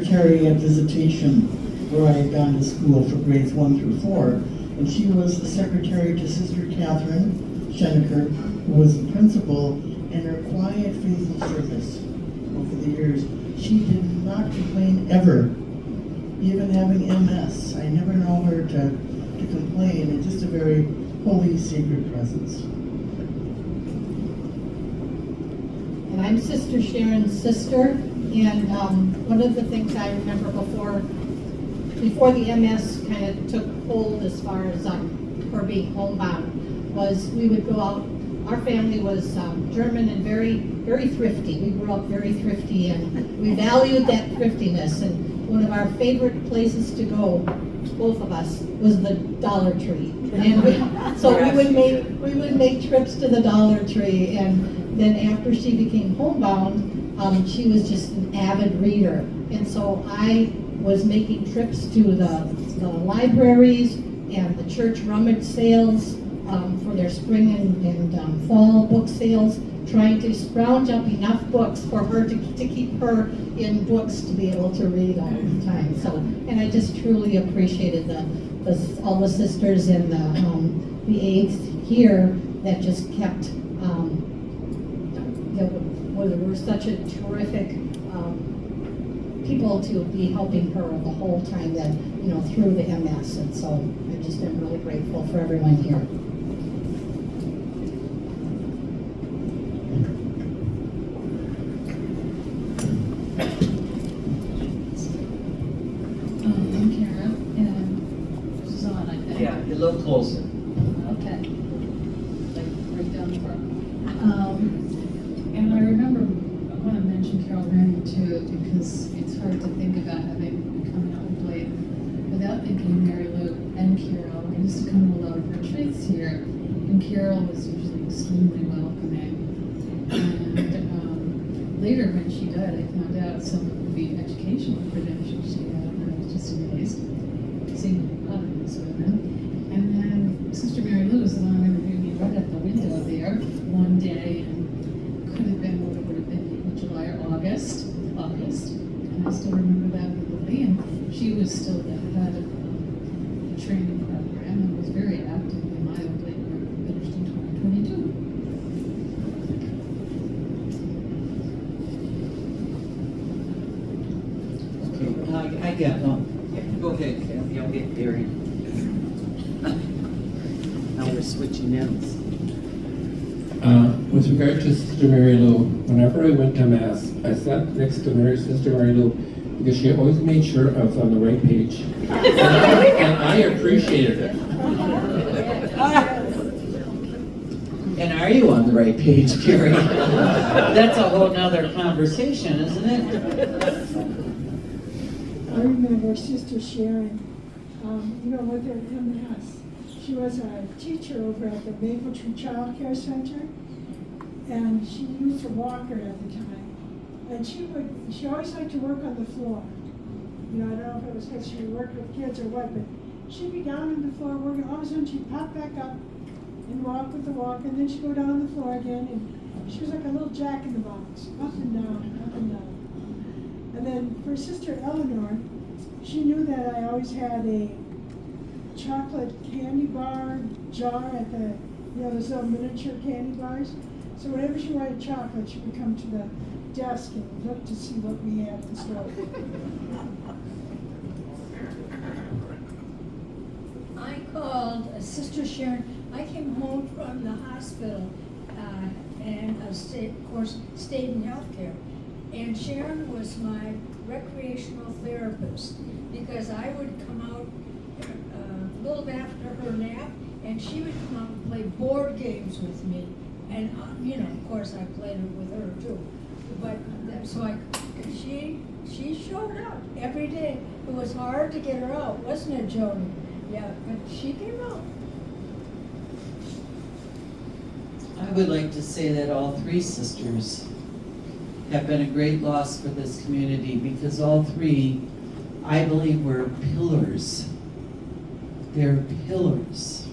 secretary at visitation where I had gone to school for grades 1 through 4. And she was the secretary to Sister Catherine Scheneker, who was the principal, and her quiet, faithful service over the years. She did not complain ever, even having MS. I never know her to complain. It's just a very holy, sacred presence. And I'm Sister Sharon's sister, and one of the things I remember before the MS kind of took hold as far as her being homebound, was we would go out. Our family was German and very, very thrifty. We grew up very thrifty, and we valued that thriftiness. And one of our favorite places to go, both of us, was the Dollar Tree. And we would make trips to the Dollar Tree. And then after she became homebound, she was just an avid reader. And so I was making trips to the libraries and the church rummage sales for their spring and fall book sales, trying to scrounge up enough books for her to keep her in books to be able to read all the time. So, and I just truly appreciated all the sisters and the aides here that just kept. Were such a terrific people to be helping her the whole time that through the MS, and so I just am really grateful for everyone here. I'm Kara, and this is on, I think. Yeah, a little closer. Okay. Like right down the front. And I remember I want to mention Carol Manning too, because it's hard to think about having become an oblate without thinking of Mary Lou and Carol. I used to come to a lot of retreats here, and Carol was usually extremely welcoming. And later when she died, I found out some of the educational credentials she had, and I was just amazed seeing a lot of these women. And then Sister Mary Lou was the one who interviewed me right at the window there one day, and could have been what it would have been July or August, and I still remember that vividly. And she was still the head of the training program and was very active in my oblate group, finished in 2022. Okay, I got one. Go ahead, Kathy, I'll get Gary. Now we're switching ends. With regard to Sister Mary Lou, whenever I went to Mass, I sat next to Sister Mary Lou because she always made sure I was on the right page. And I appreciated it. And are you on the right page, Gary? That's a whole nother conversation, isn't it? I remember Sister Sharon, with her MS. She was a teacher over at the Maple Tree Child Care Center, and she used a walker at the time. And she always liked to work on the floor. I don't know if it was because she worked with kids or what, but she'd be down on the floor working. All of a sudden she'd pop back up and walk with the walker, and then she'd go down on the floor again, and she was like a little jack in the box, up and down, up and down. And then for Sister Eleanor, she knew that I always had a chocolate candy bar jar at the, those little miniature candy bars. So whenever she wanted chocolate, she would come to the desk and look to see what we had in store. I called Sister Sharon. I came home from the hospital and stayed in healthcare. And Sharon was my recreational therapist because I would come out a little after her nap, and she would come out and play board games with me. And of course, I played it with her too. But she showed up every day. It was hard to get her out, wasn't it, Joni? Yeah, but she came out. I would like to say that all three sisters have been a great loss for this community because all three, I believe, were pillars. They're pillars.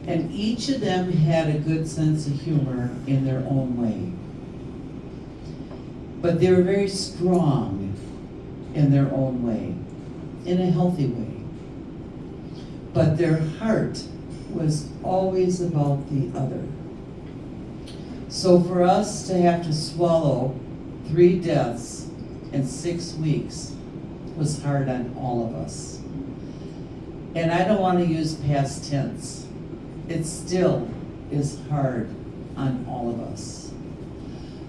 And each of them had a good sense of humor in their own way. But they were very strong in their own way, in a healthy way. But their heart was always about the other. So for us to have to swallow 3 deaths in 6 weeks was hard on all of us. And I don't want to use past tense. It still is hard on all of us.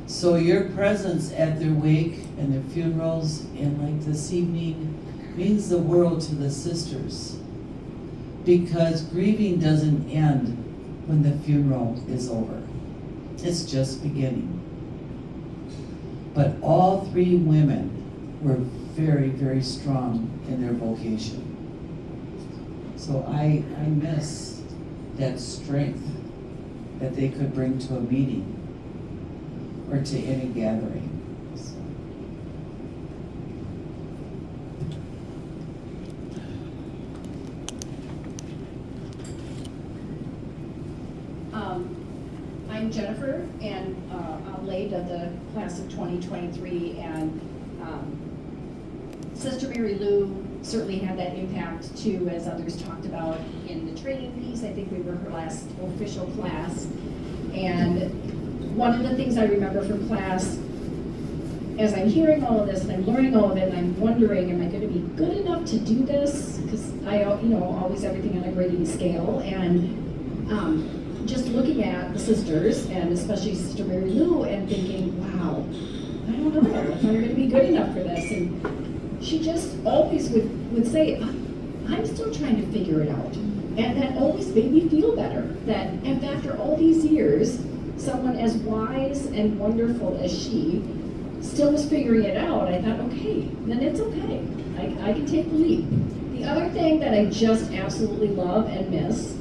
So your presence at their wake and their funerals and like this evening means the world to the sisters. Because grieving doesn't end when the funeral is over. It's just beginning. But all 3 women were very, very strong in their vocation. So I miss that strength that they could bring to a meeting or to any gathering. So. I'm Jennifer, and I'm late of the class of 2023, and Sister Mary Lou certainly had that impact too, as others talked about in the training piece. I think we were her last official class, and one of the things I remember from class, as I'm hearing all of this and I'm learning all of it, and I'm wondering, am I going to be good enough to do this? Because I, always everything on a grading scale, and just looking at the sisters, and especially Sister Mary Lou, and thinking, wow, I don't know if I'm going to be good enough for this. And she just always would say, I'm still trying to figure it out. And that always made me feel better, that and after all these years, someone as wise and wonderful as she still was figuring it out. I thought, okay, then it's okay. I can take the leap. The other thing that I just absolutely love and miss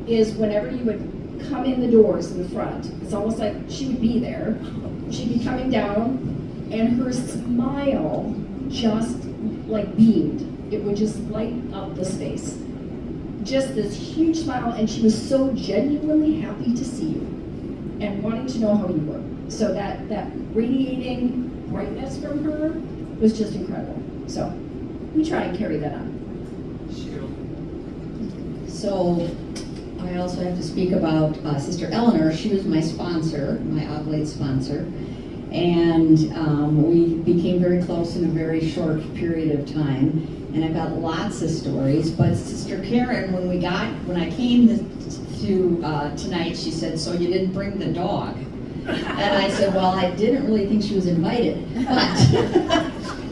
is whenever you would come in the doors in the front, it's almost like she would be there. She'd be coming down, and her smile just like beamed. It would just light up the space. Just this huge smile, and she was so genuinely happy to see you and wanting to know how you were. So that radiating brightness from her was just incredible. So we try and carry that on. So I also have to speak about Sister Eleanor. She was my sponsor, my oblate sponsor. And we became very close in a very short period of time. And I've got lots of stories. But Sister Karen, when I came to tonight, she said, "So you didn't bring the dog?" And I said, "Well, I didn't really think she was invited." But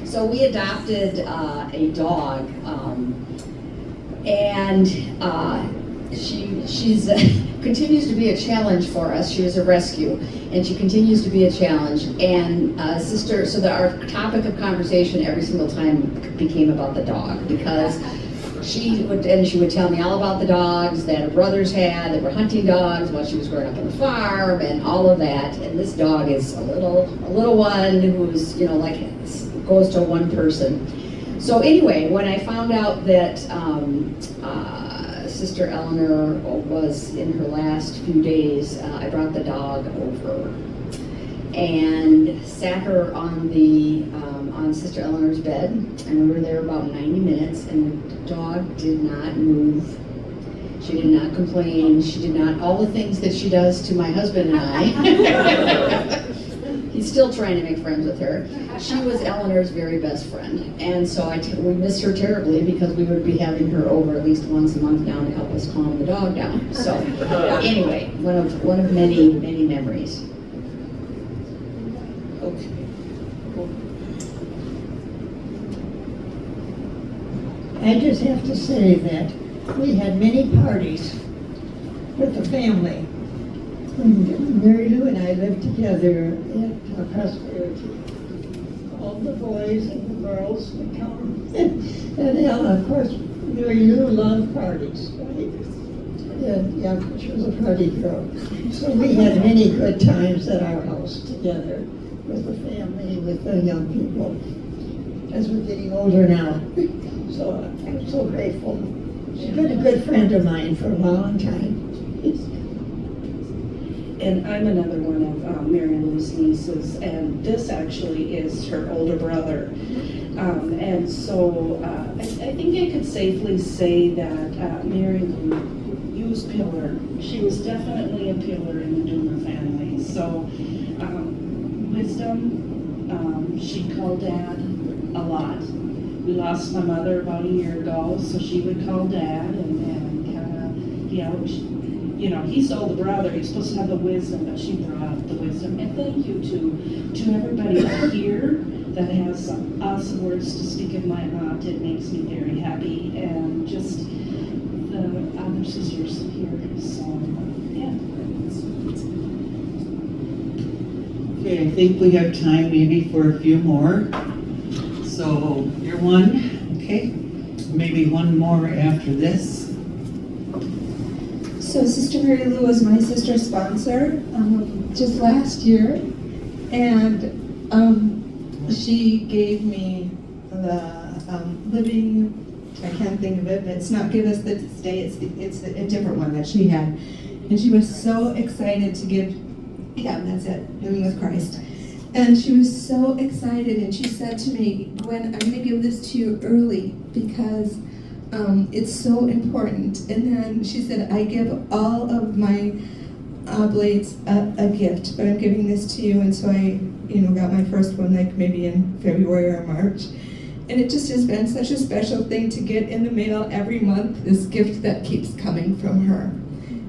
so we adopted a dog, and she's continues to be a challenge for us. She was a rescue, and she continues to be a challenge. And Sister, so that our topic of conversation every single time became about the dog, because she would tell me all about the dogs that her brothers had that were hunting dogs while she was growing up on the farm and all of that. And this dog is a little one who's goes to one person. So anyway, when I found out that Sister Eleanor was in her last few days, I brought the dog over and sat her on Sister Eleanor's bed, and we were there about 90 minutes, and the dog did not move. She did not complain. She did not, all the things that she does to my husband and I. He's still trying to make friends with her. She was Eleanor's very best friend. And so we miss her terribly, because we would be having her over at least once a month now to help us calm the dog down. So anyway, one of many, many memories. Okay. I just have to say that we had many parties with the family. When Mary Lou and I lived together at Prosperity. All the boys and the girls would come. And of course, Mary Lou loved parties, right? Yeah, she was a party girl. So we had many good times at our house together with the family, with the young people, as we're getting older now. So I'm so grateful. She's been a good friend of mine for a long time. And I'm another one of Mary Lou's nieces, and this actually is her older brother. And so I think I could safely say that Mary Lou used pillar. She was definitely a pillar in the Dummer family. So wisdom, she called Dad a lot. We lost my mother about a year ago, so she would call Dad and kind of, you know, he's the older brother, he's supposed to have the wisdom, but she brought the wisdom. And thank you to everybody here that has awesome words to speak of my aunt. It makes me very happy, and just the other sisters here. So, yeah. Okay, I think we have time maybe for a few more. So you're one, okay? Maybe one more after this. So Sister Mary Lou was my sister's sponsor just last year, and she gave me the living, I can't think of it, but it's not Give Us This Day, it's a different one that she had. And she was so excited to give, yeah, that's it, Living with Christ. And she was so excited, and she said to me, Gwen, I'm going to give this to you early because it's so important. And then she said, I give all of my oblates a gift, but I'm giving this to you. And so I, got my first one like maybe in February or March. And it just has been such a special thing to get in the mail every month, this gift that keeps coming from her.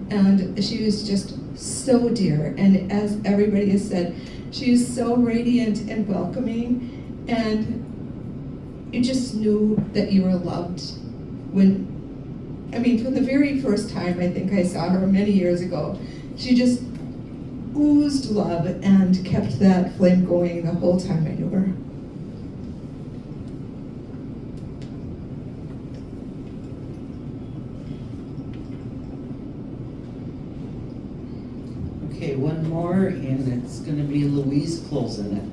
And she was just so dear. And as everybody has said, she is so radiant and welcoming, and you just knew that you were loved from the very first time I think I saw her many years ago. She just oozed love and kept that flame going the whole time I knew her. Okay, one more, and it's going to be Louise closing it.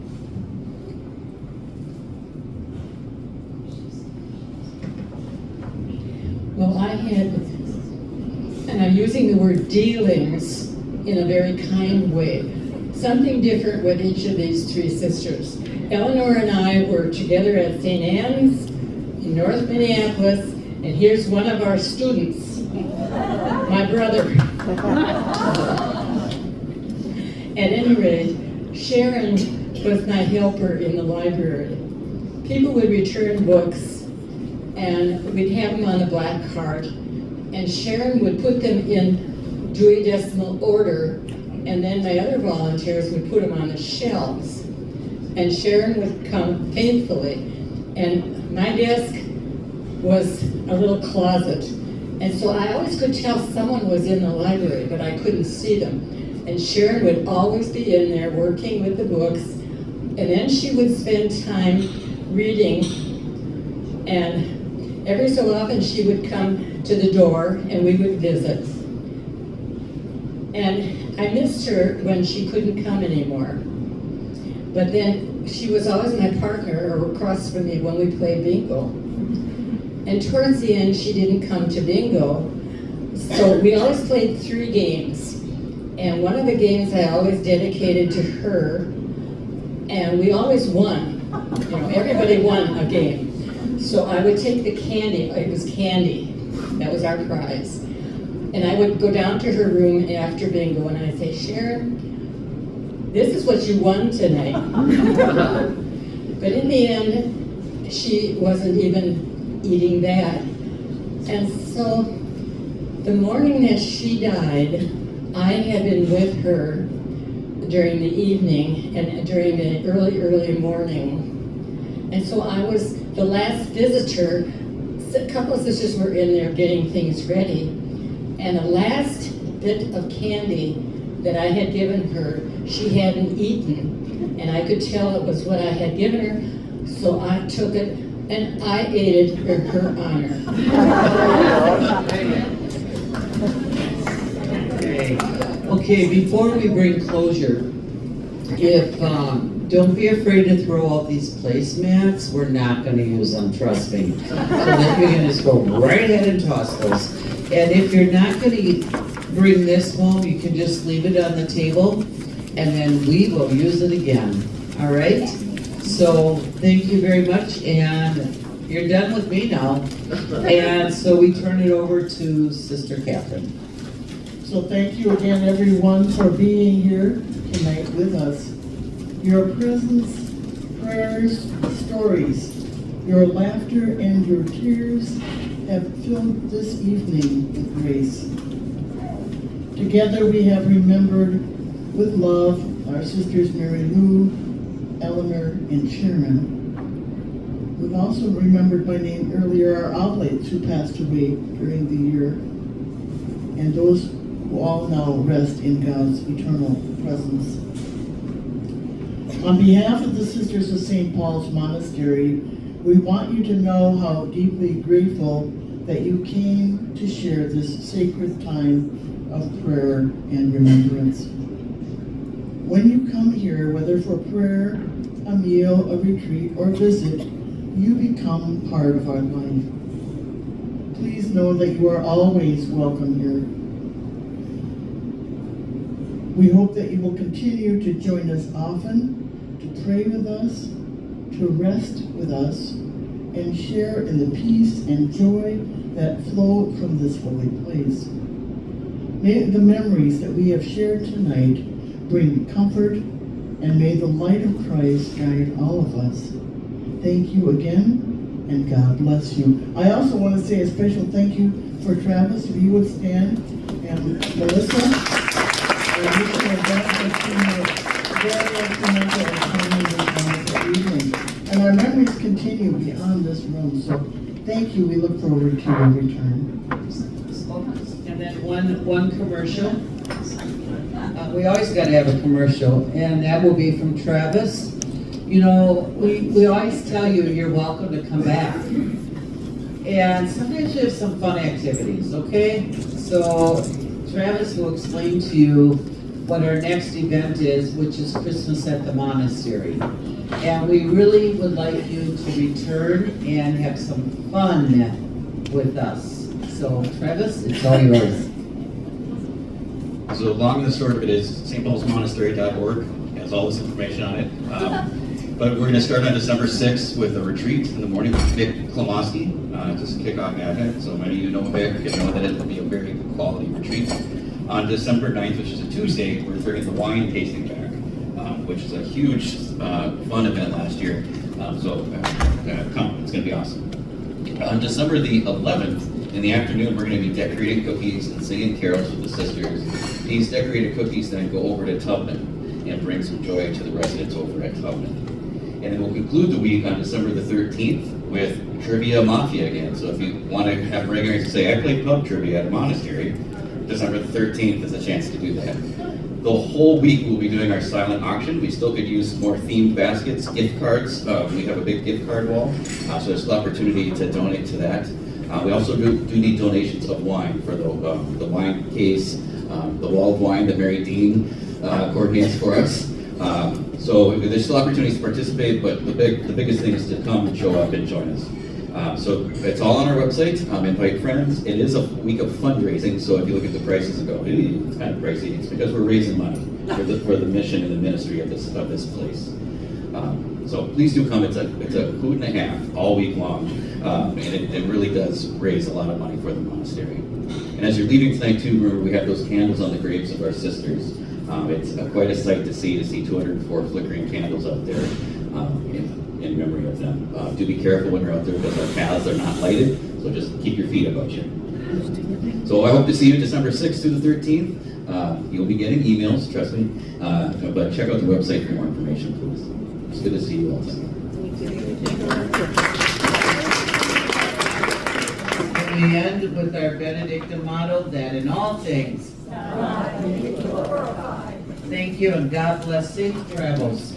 Well, I had, and I'm using the word dealings in a very kind way, something different with each of these three sisters. Eleanor and I were together at St. Anne's in North Minneapolis, and here's one of our students, my brother. At any rate, Sharon was my helper in the library. People would return books, and we'd have them on a black card, and Sharon would put them in Dewey Decimal order, and then my other volunteers would put them on the shelves. And Sharon would come faithfully, and my desk was a little closet, and so I always could tell someone was in the library, but I couldn't see them. And Sharon would always be in there working with the books, and then she would spend time reading, and every so often she would come to the door and we would visit. And I missed her when she couldn't come anymore. But then she was always my partner or across from me when we played bingo. And towards the end she didn't come to bingo, so we always played 3 games. And one of the games I always dedicated to her, and we always won. Everybody won a game. So I would take the candy, it was candy, that was our prize. And I would go down to her room after bingo and I'd say, Sharon, this is what you won tonight. But in the end, she wasn't even eating that. And so the morning that she died, I had been with her during the evening and during the early morning. And so I was the last visitor. A couple of sisters were in there getting things ready. And the last bit of candy that I had given her, she hadn't eaten. And I could tell it was what I had given her. So I took it and I ate it in her honor. Okay, before we bring closure, don't be afraid to throw out these placemats. We're not going to use them, trust me. So that you can just go right ahead and toss those. And if you're not going to bring this home, you can just leave it on the table, and then we will use it again, all right? So, thank you very much, and you're done with me now. And so we turn it over to Sister Catherine. So thank you again, everyone, for being here tonight with us. Your presence, prayers, stories, your laughter, and your tears have filled this evening with grace. Together we have remembered with love our sisters Mary Lou, Eleanor, and Sharon. We've also remembered by name earlier our oblates who passed away during the year, and those who all now rest in God's eternal presence. On behalf of the Sisters of St. Paul's Monastery, we want you to know how deeply grateful that you came to share this sacred time of prayer and remembrance. When you come here, whether for prayer, a meal, a retreat, or visit, you become part of our life. Please know that you are always welcome here. We hope that you will continue to join us often, to pray with us, to rest with us, and share in the peace and joy that flow from this holy place. May the memories that we have shared tonight bring comfort, and may the light of Christ guide all of us. Thank you again, and God bless you. I also want to say a special thank you for Travis, if you would stand, and Melissa. And our memories continue beyond this room, so thank you. We look forward to your return. And then one commercial. We always got to have a commercial, and that will be from Travis. You know, we always tell you you're welcome to come back. And sometimes we have some fun activities, okay? So Travis will explain to you what our next event is, which is Christmas at the Monastery. And we really would like you to return and have some fun with us. So Travis, it's all yours. So long and the short of it is stpaulsmonastery.org has all this information on it. But we're going to start on December 6th with a retreat in the morning with Vic Klomoski, just to kick off Advent. So many of you know Vic and know that it will be a very good quality retreat. On December 9th, which is a Tuesday, we're bringing the wine tasting back, which is a huge fun event last year. So come, it's going to be awesome. On December the 11th, in the afternoon, we're going to be decorating cookies and singing carols with the sisters. These decorated cookies then go over to Tubman and bring some joy to the residents over at Tubman. And then we'll conclude the week on December the 13th with Trivia Mafia again. So if you want to have regulars say, I played pub trivia at a monastery, December the 13th is a chance to do that. The whole week we'll be doing our silent auction. We still could use more themed baskets, gift cards. We have a big gift card wall, so there's an opportunity to donate to that. We also do need donations of wine for the wine case, the wall of wine that Mary Dean coordinates for us. So there's still opportunities to participate, but the biggest thing is to come and show up and join us. So it's all on our website. Invite friends. It is a week of fundraising, so if you look at the prices and go, hey, it's kind of pricey, it's because we're raising money for the mission and the ministry of this place. So please do come. It's a hoot and a half all week long, and it really does raise a lot of money for the monastery. And as you're leaving tonight too, remember we have those candles on the graves of our sisters. It's quite a sight to see 204 flickering candles out there in memory of them. Do be careful when you're out there because our paths are not lighted, so just keep your feet about you. So I hope to see you December 6th through the 13th. You'll be getting emails, trust me, but check out the website for more information, please. It's good to see you all tonight. And we end with our Benedictine motto, that in all things, thank you, and God bless safe travels.